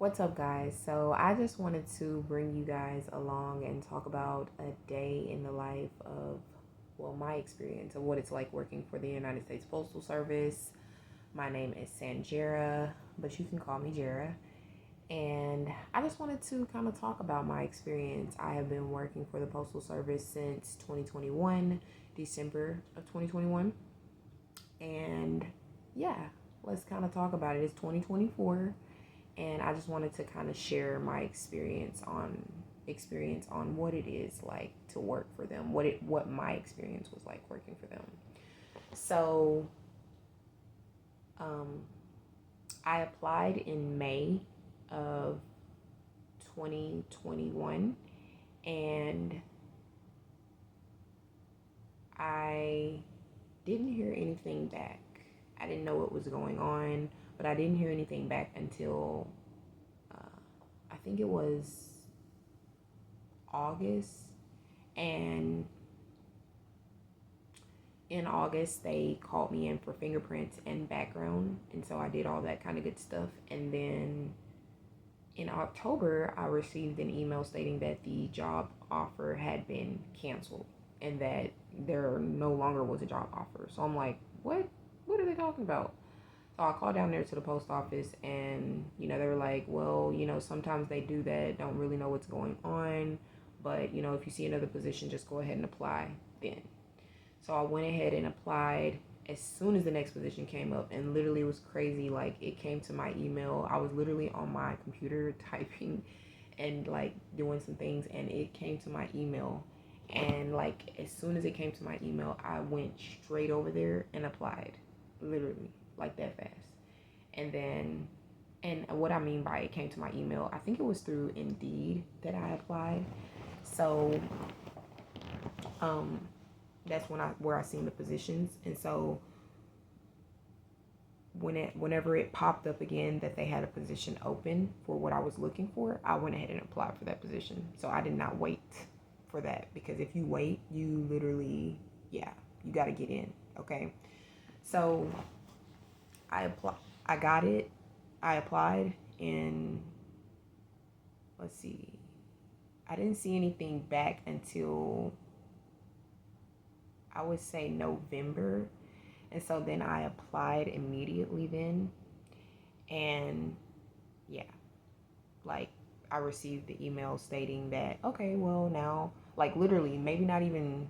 What's up, guys? So, I just wanted to bring you guys along and talk about a day in the life of, well, my experience of what it's like working for the United States Postal Service. My name is Sanjera, but you can call me Jera. And I just wanted to kind of talk about my experience. I have been working for the Postal Service since 2021, December of 2021. And yeah, let's kind of talk about it. It's 2024, and I just wanted to kind of share my experience on what it is like to work for them, what my experience was like working for them. So, um, I applied in May of 2021, and I didn't hear anything back. I didn't know what was going on, but I didn't hear anything back until I think it was August. And in August, they called me in for fingerprints and background. And so I did all that kind of good stuff. And then in October, I received an email stating that the job offer had been canceled and that there no longer was a job offer. So I'm like, what? What are they talking about? So I called down there to the post office, and they were like, well, sometimes they do that, don't really know what's going on, but if you see another position, just go ahead and apply then. So I went ahead and applied as soon as the next position came up, and literally it was crazy. Like, it came to my email. I was literally on my computer typing and like doing some things, and it came to my email. And like as soon as it came to my email, I went straight over there and applied, literally like that fast. And then, and what I mean by it came to my email, I think it was through Indeed that I applied. So um that's where I seen the positions. And so whenever it popped up again that they had a position open for what I was looking for, I went ahead and applied for that position. So I did not wait for that, because if you wait, you literally, yeah, you got to get in. Okay. So I got it. I applied in, let's see, I didn't see anything back until, I would say, November. And so then I applied immediately then. And yeah, like, I received the email stating that, okay, well, now, like, literally, maybe not even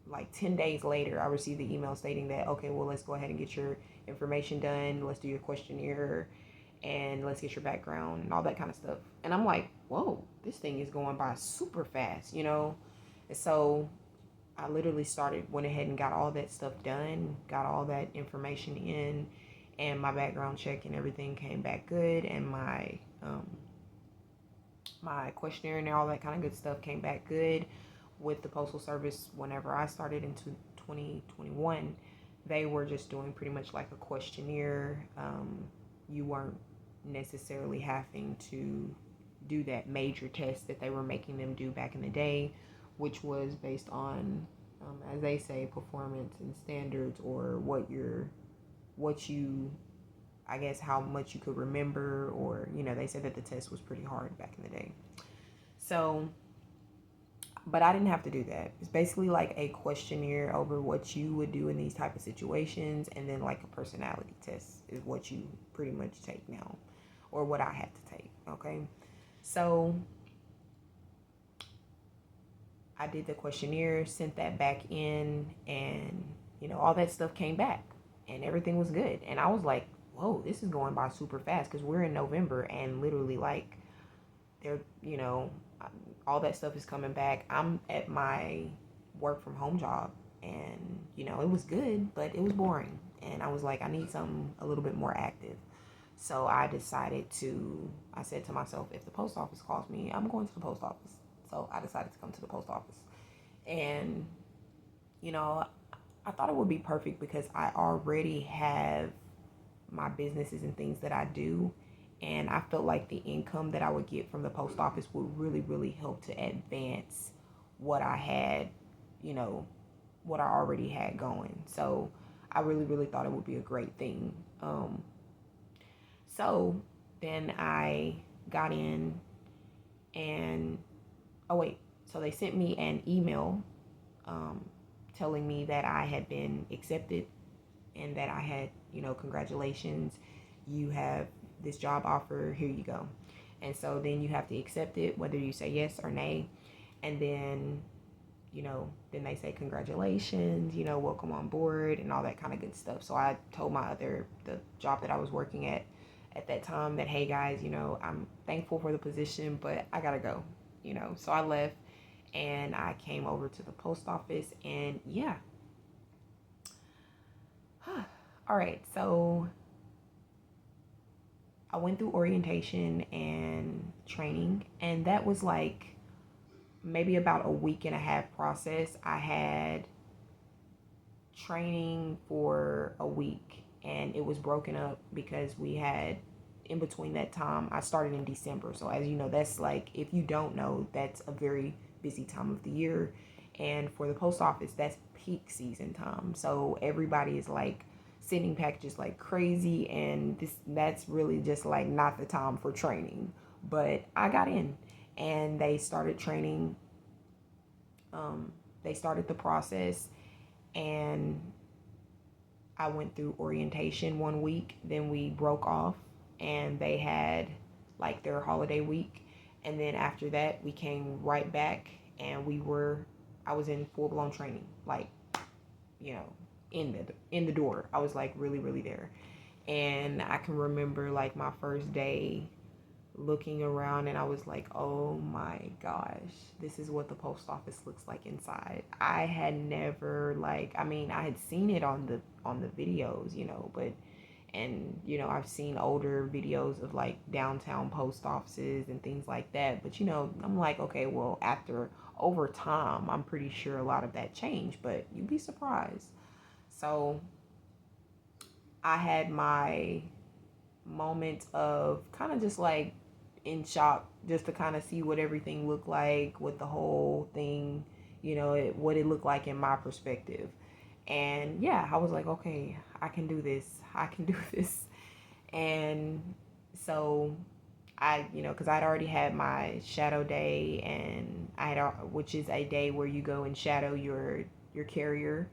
like 10 days later, I received the email stating that, okay, well, let's go ahead and get your information done. Let's do your questionnaire and let's get your background and all that kind of stuff. And I'm like, whoa, this thing is going by super fast. And so I literally went ahead and got all that stuff done, got all that information in, and my background check and everything came back good, and my questionnaire and all that kind of good stuff came back good with the Postal Service. Whenever I started into 2021, they were just doing pretty much like a questionnaire. You weren't necessarily having to do that major test that they were making them do back in the day, which was based on, as they say, performance and standards, or what you, I guess, how much you could remember, or, they said that the test was pretty hard back in the day. So, but I didn't have to do that. It's basically like a questionnaire over what you would do in these type of situations, and then like a personality test is what you pretty much take now, or what I had to take. Okay, so I did the questionnaire, sent that back in, and all that stuff came back, and everything was good. And I was like, whoa, this is going by super fast, because we're in November, and literally, like, they're, all that stuff is coming back. I'm at my work from home job, and it was good, but it was boring. And I was like, I need something a little bit more active. So I said to myself, if the post office calls me, I'm going to the post office. So I decided to come to the post office. And, you know, I thought it would be perfect because I already have my businesses and things that I do. And I felt like the income that I would get from the post office would really, really help to advance what I had, you know, what I already had going. So I really, really thought it would be a great thing. So Then I got in and, oh wait, so they sent me an email um, telling me that I had been accepted and that I had, congratulations, you have this job offer, here you go. And so then you have to accept it, whether you say yes or nay. And then they say congratulations, welcome on board and all that kind of good stuff. So I told the job that I was working at that time that, hey guys, I'm thankful for the position, but I gotta go, So I left and I came over to the post office and yeah. All right, so I went through orientation and training, and that was like maybe about a week and a half process. I had training for a week and it was broken up because we had, in between that time, I started in December. So as you know, that's like, if you don't know, that's a very busy time of the year. And for the post office, that's peak season time. So everybody is like sending packages like crazy, and that's really just like not the time for training. But I got in and they started training. They started the process and I went through orientation one week. Then we broke off and they had like their holiday week. And then after that, we came right back and I was in full blown training, like, you know, in the door. I was like really, really there. And I can remember like my first day looking around and I was like, oh my gosh, this is what the post office looks like inside. I had never I had seen it on the videos, but and I've seen older videos of like downtown post offices and things like that, but I'm like, okay, well, after over time, I'm pretty sure a lot of that changed, but you'd be surprised. So I had my moment of kind of just like in shock, just to kind of see what everything looked like with the whole thing, what it looked like in my perspective. And yeah, I was like, okay, I can do this. I can do this. And so because I'd already had my shadow day, and which is a day where you go and shadow your carrier.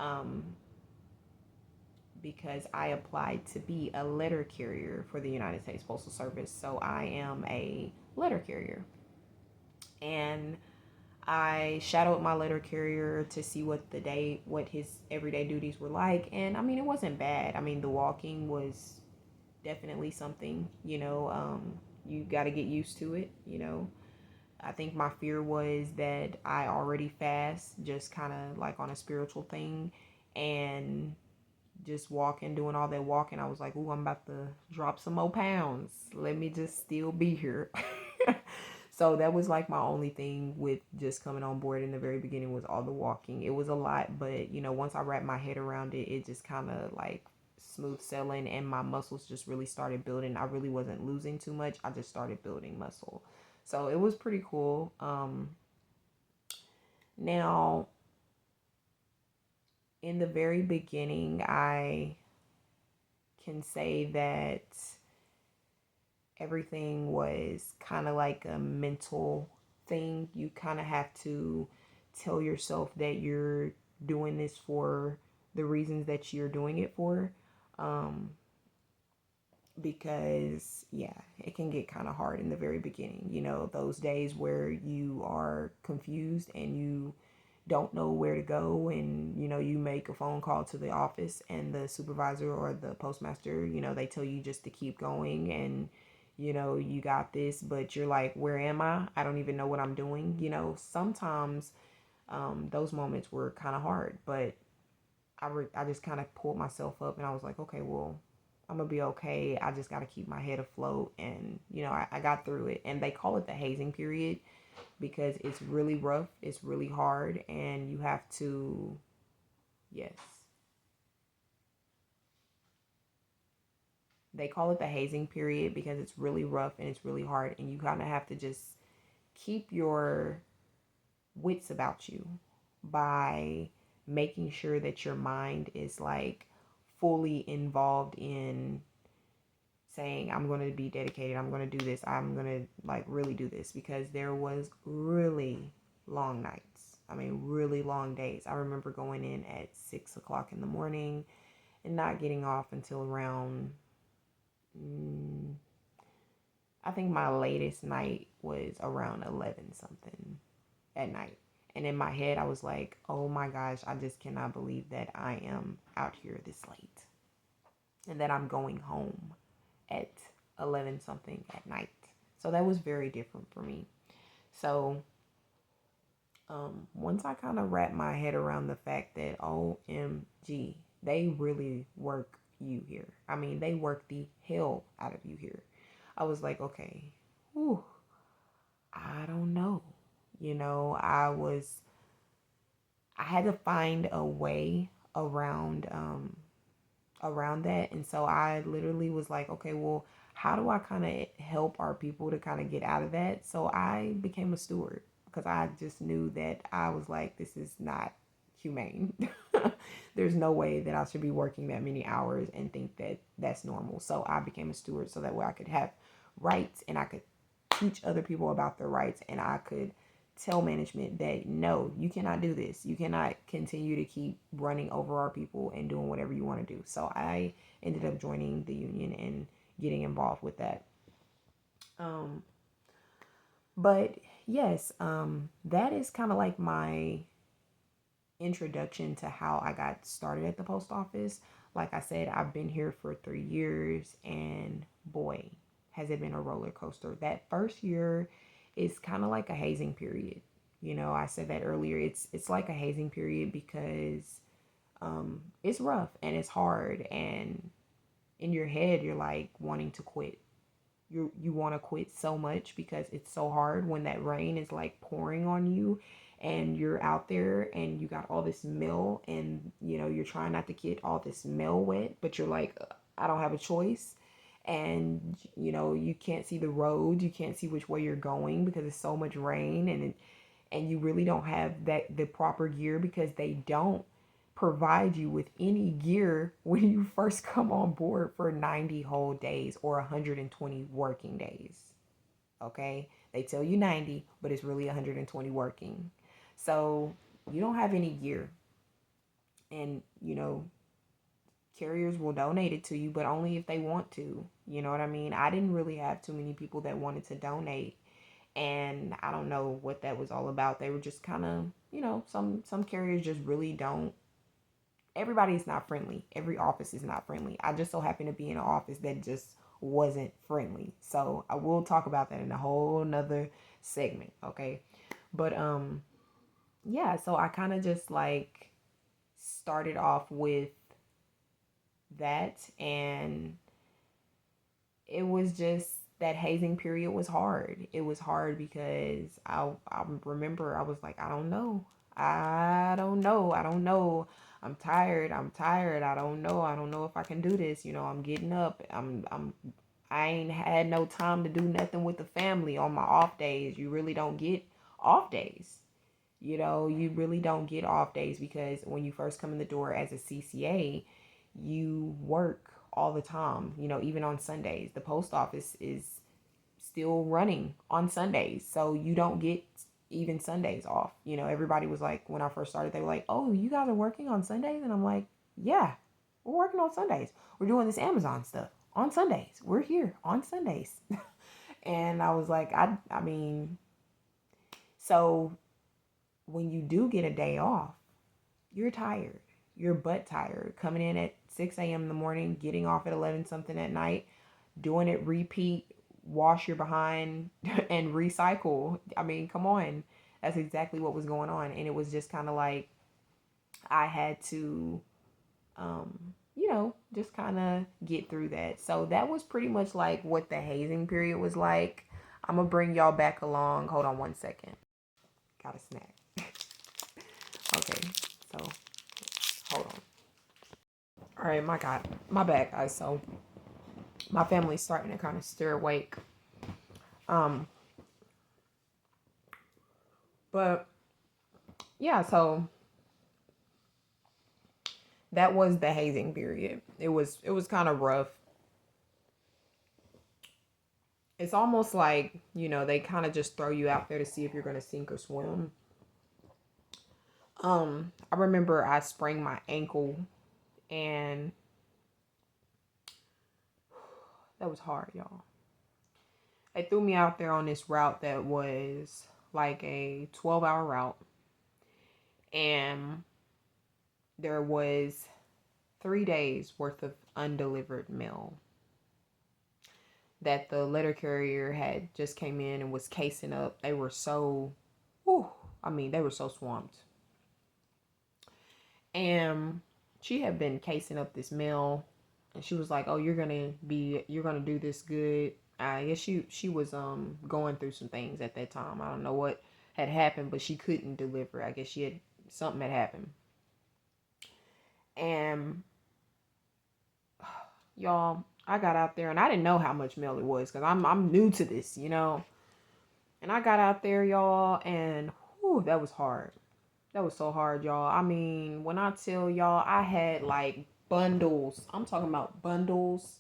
Um, because I applied to be a letter carrier for the United States Postal Service. So I am a letter carrier. And I shadowed my letter carrier to see what his everyday duties were like. And I mean, it wasn't bad. I mean, the walking was definitely something, you got to get used to it, I think my fear was that I already fast, just kind of like on a spiritual thing. And just walking, doing all that walking, I was like, ooh, I'm about to drop some more pounds. Let me just still be here. So that was like my only thing with just coming on board in the very beginning, was all the walking. It was a lot, but once I wrapped my head around it, it just kind of like smooth sailing, and my muscles just really started building. I really wasn't losing too much. I just started building muscle. So it was pretty cool. Now, in the very beginning, I can say that everything was kind of like a mental thing. You kind of have to tell yourself that you're doing this for the reasons that you're doing it for. Um, because, yeah, it can get kind of hard in the very beginning. Those days where you are confused and you don't know where to go, and you make a phone call to the office and the supervisor or the postmaster, they tell you just to keep going, and you got this, but you're like, where am I don't even know what I'm doing. Sometimes those moments were kind of hard, but I just kind of pulled myself up and I was like, okay, well, I'm gonna be okay. I just got to keep my head afloat. And I got through it. And they call it the hazing period because it's really rough, it's really hard, and you have to, yes, they call it the hazing period because it's really rough and it's really hard, and you kind of have to just keep your wits about you by making sure that your mind is like fully involved in saying, I'm going to be dedicated, I'm going to do this, I'm going to like really do this, because there was really long nights. I mean, really long days. I remember going in at 6 o'clock in the morning and not getting off until around, I think my latest night was around 11 something at night. And in my head, I was like, oh my gosh, I just cannot believe that I am out here this late and that I'm going home at 11 something at night. So that was very different for me. So once I kind of wrapped my head around the fact that OMG, they really work you here. I mean, they work the hell out of you here. I was like, okay, whew, I don't know. You know, I had to find a way around that. And so I literally was like, okay, well, how do I kind of help our people to kind of get out of that? So I became a steward, because I just knew that I was like, this is not humane. There's no way that I should be working that many hours and think that that's normal. So I became a steward so that way I could have rights and I could teach other people about their rights, and I could tell management that no, you cannot do this. You cannot continue to keep running over our people and doing whatever you want to do. So I ended up joining the union and getting involved with that. But yes, that is kind of like my introduction to how I got started at the post office. Like I said, I've been here for 3 years, and boy, has it been a roller coaster. That first year is kind of like a hazing period. You know, I said that earlier. It's like a hazing period because it's rough and it's hard, and in your head you're like wanting to quit. You want to quit so much because it's so hard when that rain is like pouring on you and you're out there and you got all this mail, and you know you're trying not to get all this mail wet, but you're like, I don't have a choice. And you know you can't see the road, you can't see which way you're going because it's so much rain, and you really don't have the proper gear, because they don't provide you with any gear when you first come on board for 90 whole days or 120 working days. Okay? They tell you 90, but it's really 120 working. So you don't have any gear. And, you know, carriers will donate it to you, but only if they want to. You know what I mean? I didn't really have too many people that wanted to donate. And I don't know what that was all about. They were just kind of, you know, some carriers just really don't. Everybody is not friendly. Every office is not friendly. I just so happen to be in an office that just wasn't friendly. So I will talk about that in a whole nother segment, okay? But yeah, so I kind of just like started off with that, and it was just that hazing period was hard. It was hard because I remember I was like, I don't know. I don't know. I don't know. I'm tired. I'm tired. I don't know. I don't know if I can do this. You know, I'm getting up. I ain't had no time to do nothing with the family on my off days. You really don't get off days. You know, you really don't get off days because when you first come in the door as a CCA, you work all the time, you know, even on Sundays. The post office is still running on Sundays. So you don't get even Sundays off. You know, everybody was like, when I first started, they were like, oh, you guys are working on Sundays? And I'm like, yeah, we're working on Sundays. We're doing this Amazon stuff on Sundays. We're here on Sundays. And I was like, I mean, so when you do get a day off, you're tired. You're butt tired. Coming in at 6 a.m. in the morning, getting off at 11 something at night, doing it repeat, wash your behind, and recycle. I mean, come on. That's exactly what was going on. And it was just kind of like I had to, you know, just kind of get through that. So that was pretty much like what the hazing period was like. I'm going to bring y'all back along. Hold on one second. Got a snack. Okay, so hold on. All right, my God, my bad, guys. So my family's starting to kind of stir awake. Um, but yeah, so that was the hazing period. It was kind of rough. it's almost like, they kind of just throw you out there to see if you're going to sink or swim. I remember I sprained my ankle, and that was hard, y'all. They threw me out there on this route that was like a 12-hour route, and there was 3 days worth of undelivered mail that the letter carrier had just came in and was casing up. They were so, they were so swamped. And she had been casing up this mail, and she was like, "Oh, you're gonna do this good." I guess she was going through some things at that time. I don't know what had happened, but she couldn't deliver. I guess something had happened. And y'all, I got out there and I didn't know how much mail it was because I'm new to this, And I got out there, y'all, and that was hard. That was so hard, y'all. I mean, when I tell y'all, I had like bundles. I'm talking about bundles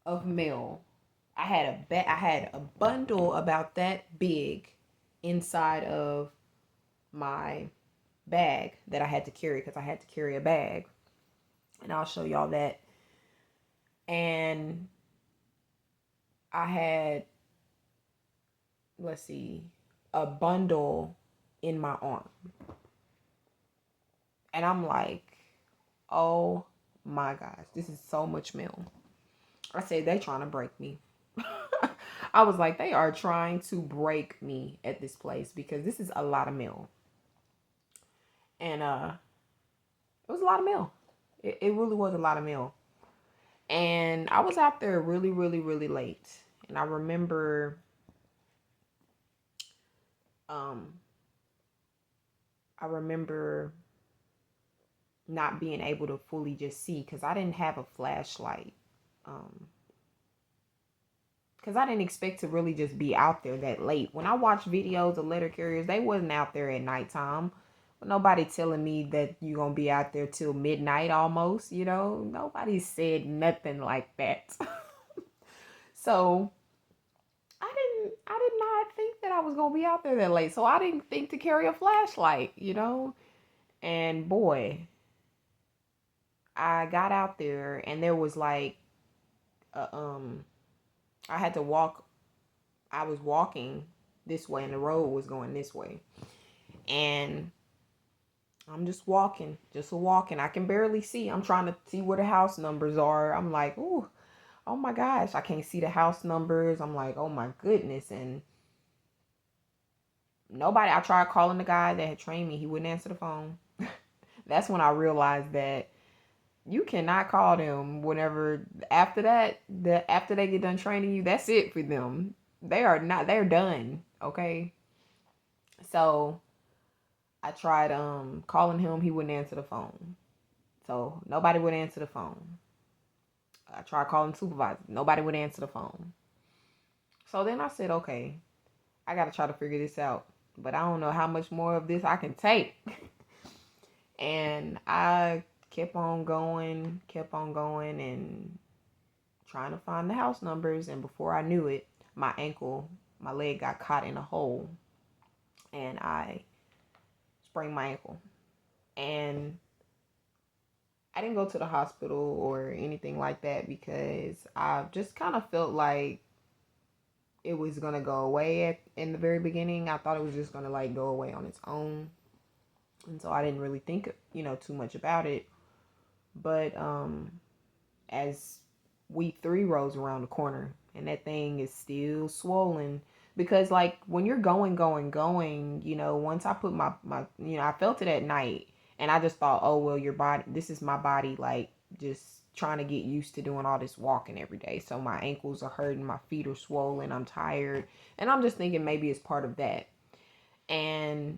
of mail. I had a bundle about that big inside of my bag that I had to carry because I had to carry a bag. And I'll show y'all that. And I had, let's see, a bundle in my arm. And I'm like, oh my gosh, this is so much mail. I said, they trying to break me. I was like, they are trying to break me at this place because this is a lot of mail. And it was a lot of mail. It really was a lot of mail. And I was out there really, really, really late. And I remember not being able to fully just see because I didn't have a flashlight. Because I didn't expect to really just be out there that late. When I watched videos of letter carriers, they wasn't out there at nighttime. But nobody telling me that you're going to be out there till midnight almost, Nobody said nothing like that. So I did not think that I was going to be out there that late. So I didn't think to carry a flashlight, And boy, I got out there and there was like, I had to walk. I was walking this way and the road was going this way. And I'm just walking. I can barely see. I'm trying to see where the house numbers are. I'm like, oh my gosh, I can't see the house numbers. I'm like, oh my goodness. And I tried calling the guy that had trained me. He wouldn't answer the phone. That's when I realized that you cannot call them whenever after they get done training you. That's it for them. They're done. Okay. So I tried calling him. He wouldn't answer the phone. So nobody would answer the phone. I tried calling supervisor. Nobody would answer the phone. So then I said, okay, I got to try to figure this out. But I don't know how much more of this I can take. And I kept on going and trying to find the house numbers. And before I knew it, my leg got caught in a hole. And I sprained my ankle. And I didn't go to the hospital or anything like that because I just kind of felt like it was going to go away in the very beginning. I thought it was just going to like go away on its own. And so I didn't really think, too much about it. But as week 3 rolls around the corner and that thing is still swollen because like when you're going, once I put my I felt it at night and I just thought, oh, well, your body, this is my body, like just trying to get used to doing all this walking every day. So my ankles are hurting, my feet are swollen, I'm tired. And I'm just thinking maybe it's part of that. And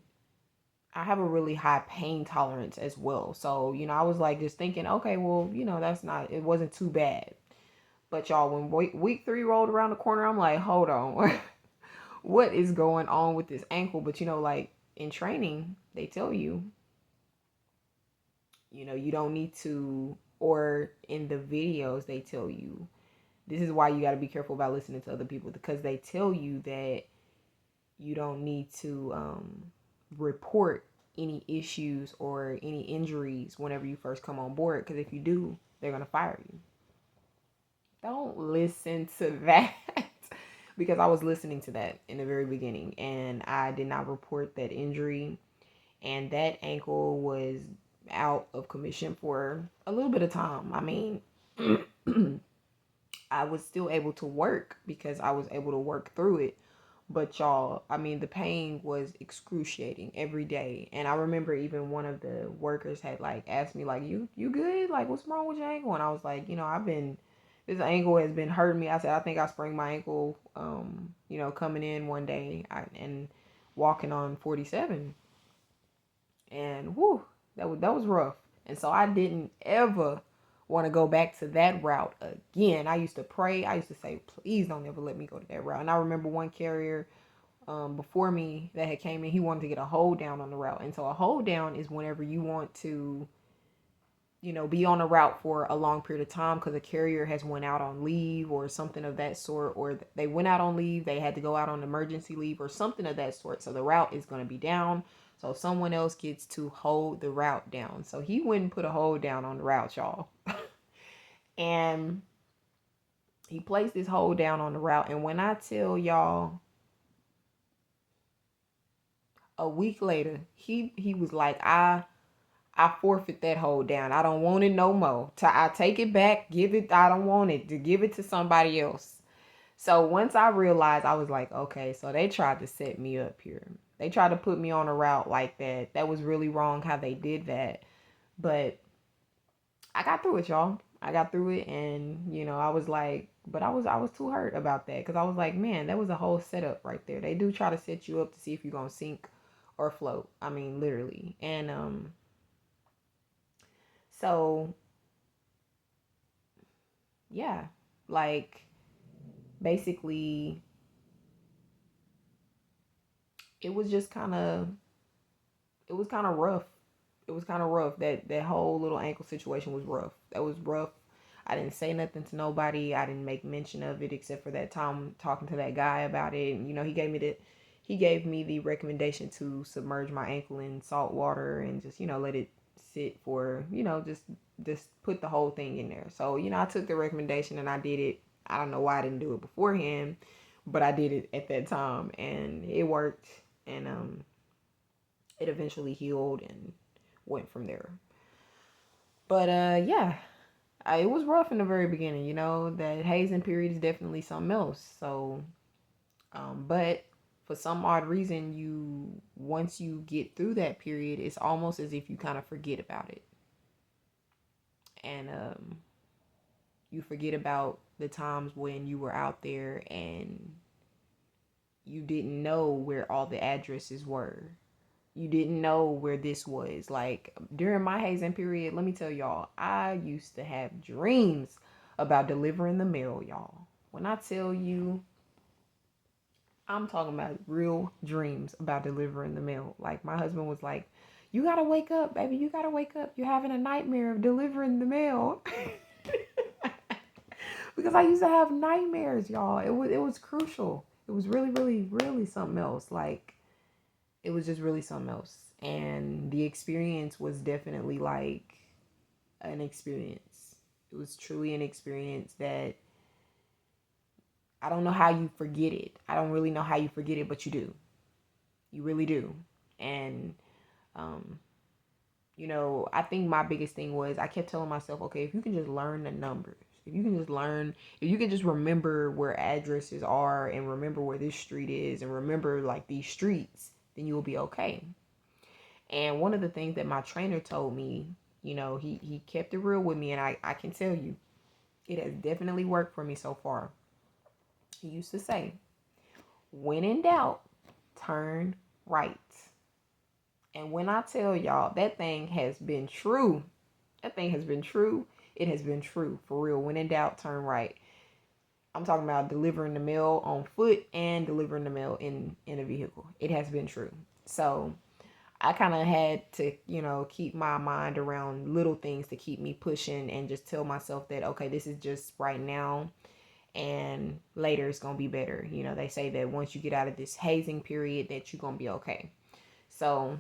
I have a really high pain tolerance as well. So, I was like just thinking, okay, well, it wasn't too bad. But y'all, when week 3 rolled around the corner, I'm like, hold on. What is going on with this ankle? But, like in training, they tell you, you don't need to, or in the videos, they tell you This is why you got to be careful about listening to other people, because they tell you that you don't need to report any issues or any injuries whenever you first come on board, because if you do, they're going to fire you. Don't listen to that. Because I was listening to that in the very beginning, and I did not report that injury, and that ankle was out of commission for a little bit of time. I mean, I was still able to work because I was able to work through it. But y'all, I mean, the pain was excruciating every day. And I remember even one of the workers had like asked me like, you good? Like, what's wrong with your ankle? And I was like, this ankle has been hurting me. I said, I think I sprained my ankle, coming in one day and walking on 47. And whoo, that was rough. And so I didn't ever want to go back to that route again. I used to pray. I used to say, please don't ever let me go to that route. And I remember one carrier before me that had came in, he wanted to get a hold down on the route. And so a hold down is whenever you want to, be on a route for a long period of time because a carrier has went out on leave or something of that sort, or they went out on leave, they had to go out on emergency leave or something of that sort. So the route is going to be down. So someone else gets to hold the route down. So he went and put a hold down on the route, y'all. And he placed this hold down on the route. And when I tell y'all, a week later, he was like, I forfeit that hold down. I don't want it no more. I take it back, I don't want it, to give it to somebody else. So once I realized, I was like, okay, so they tried to set me up here. They tried to put me on a route like that. That was really wrong how they did that. But I got through it, y'all. I got through it, and I was like, but I was too hurt about that, because I was like, man, that was a whole setup right there. They do try to set you up to see if you're gonna sink or float. I mean, literally. And so yeah, like basically it was just kind of rough. It was kind of rough. That whole little ankle situation was rough. That was rough. I didn't say nothing to nobody. I didn't make mention of it except for that time talking to that guy about it. And, he gave me the recommendation to submerge my ankle in salt water and just, let it sit for, just put the whole thing in there. So, I took the recommendation and I did it. I don't know why I didn't do it beforehand, but I did it at that time and it worked. And it eventually healed and went from there. But yeah, it was rough in the very beginning. That hazing period is definitely something else. So, but for some odd reason, once you get through that period, it's almost as if you kind of forget about it. And you forget about the times when you were out there and you didn't know where all the addresses were. You didn't know where this was. Like during my hazing period, let me tell y'all, I used to have dreams about delivering the mail, y'all. When I tell you, I'm talking about real dreams about delivering the mail. Like my husband was like, you gotta wake up, baby. You gotta wake up. You're having a nightmare of delivering the mail. Because I used to have nightmares, y'all. It was crucial. It was really, really, really something else. Like it was just really something else. And the experience was definitely like an experience. It was truly an experience that I don't know how you forget it. I don't really know how you forget it, but you do. You really do. And, I think my biggest thing was I kept telling myself, okay, if you can just learn the numbers, if you can just remember where addresses are and remember where this street is and remember like these streets, then you will be okay. And one of the things that my trainer told me, he kept it real with me, and I can tell you, it has definitely worked for me so far. He used to say, when in doubt, turn right. And when I tell y'all, that thing has been true. That thing has been true. It has been true, for real. When in doubt, turn right. I'm talking about delivering the mail on foot and delivering the mail in a vehicle. It has been true. So I kind of had to, keep my mind around little things to keep me pushing and just tell myself that, okay, this is just right now. and later it's gonna be better. You know, they say that once you get out of this hazing period that you're gonna be okay. So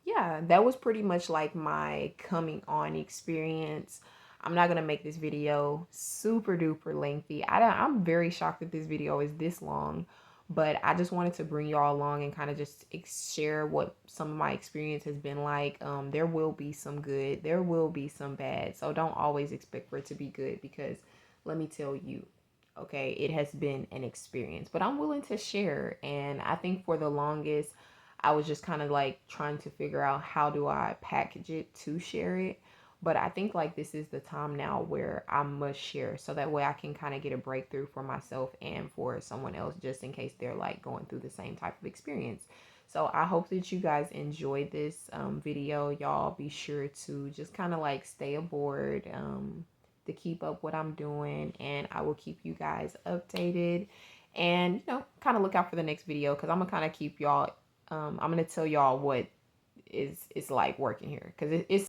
yeah, that was pretty much like my coming on experience. I'm not gonna make this video super duper lengthy. I'm very shocked that this video is this long, but I just wanted to bring y'all along and kind of just share what some of my experience has been like. There will be some good, there will be some bad, so don't always expect for it to be good, because let me tell you, okay, it has been an experience, but I'm willing to share. And I think for the longest I was just kind of like trying to figure out how do I package it to share it. But I think like this is the time now where I must share, so that way I can kind of get a breakthrough for myself and for someone else, just in case they're like going through the same type of experience. So I hope that you guys enjoyed this video. Y'all be sure to just kind of like stay aboard to keep up what I'm doing, and I will keep you guys updated. And you know, kind of look out for the next video, because I'm gonna kind of keep y'all I'm gonna tell y'all what is like working here, because it's